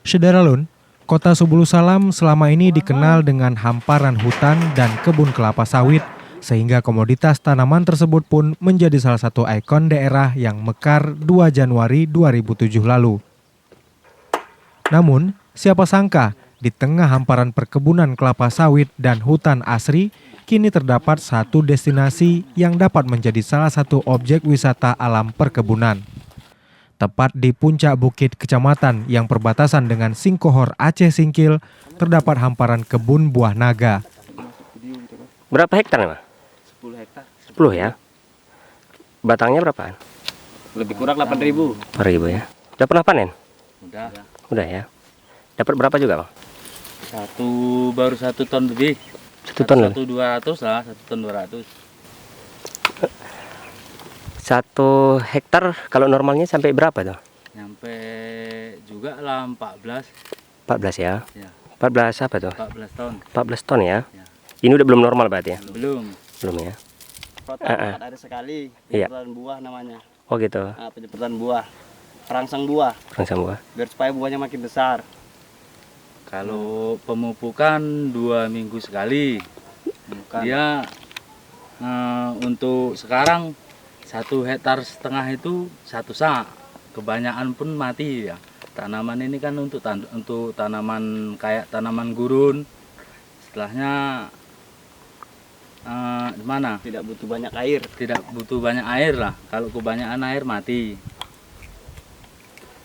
Syederalun, Kota Subulu Salam selama ini dikenal dengan hamparan hutan dan kebun kelapa sawit, sehingga komoditas tanaman tersebut pun menjadi salah satu ikon daerah yang mekar 2 Januari 2007 lalu. Namun, siapa sangka di tengah hamparan perkebunan kelapa sawit dan hutan asri, kini terdapat satu destinasi yang dapat menjadi salah satu objek wisata alam perkebunan. Tepat di puncak bukit kecamatan yang perbatasan dengan Singkohor Aceh Singkil, terdapat hamparan kebun buah naga. Berapa hektar nih, Mas? 10 hektar. 10 ya? Batangnya berapaan? Lebih kurang 8.000. 4.000 ya? Udah pernah panen? Udah. Udah ya? Dapat berapa juga, Bang? Baru 1 ton lebih. 1 ton lebih? 1.200 lah, 1 ton 200. 1 hektar kalau normalnya sampai berapa tuh? Nyampe juga lah 14. 14 ya? Ya, 14 apa tuh? 14 ton. 14 ton ya? Ya. Ini udah belum normal berarti ya? Belum. Belum ya? Ada sekali, Iya. penyemprotan buah namanya. Oh gitu, Penyemprotan buah. Perangsang buah, perangsang buah. biar supaya buahnya makin besar. Kalau pemupukan 2 minggu sekali. Dia untuk sekarang 1,5 hektar itu 1 sak. Kebanyakan pun mati ya. Tanaman ini kan untuk tanaman kayak tanaman gurun. Setelahnya gimana? Tidak butuh banyak air. Tidak butuh banyak air lah. Kalau kebanyakan air mati.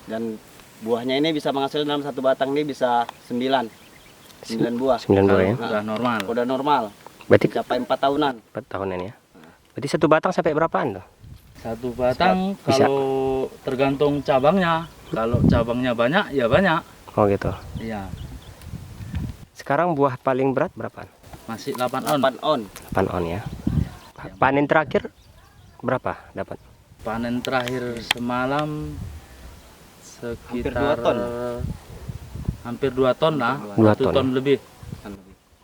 Dan buahnya ini bisa menghasilkan dalam 1 batang ini bisa 9 buah. 9 buah ya? Udah normal. Udah normal. Berarti Sampai 4 tahunan. 4 tahunan ya? Berarti 1 batang sampai berapaan tuh? 1 batang Bisa. kalau tergantung cabangnya. Kalau cabangnya banyak ya banyak. Oh gitu. Iya. Sekarang buah paling berat berapaan? Masih 8 on. 8 on ya? Panen terakhir berapa dapat? Panen terakhir semalam sekitar hampir 2 ton lah. 2 1 ton lebih.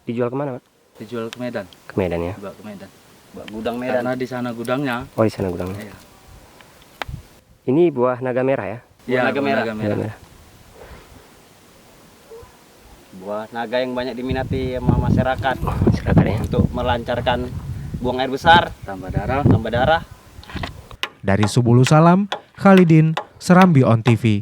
Dijual kemana, Pak? Dijual ke Medan. Ke Medan ya? Dibawa ke Medan. Gudang Medan. Karena di sana gudangnya. Oh di sana gudangnya. Iya. Ini buah naga merah ya? Iya, Naga merah. Buah naga yang banyak diminati sama masyarakat. Masyarakat ya? Untuk melancarkan buang air besar, tambah darah. Dari Subulu Salam, Khalidin, Serambi On TV.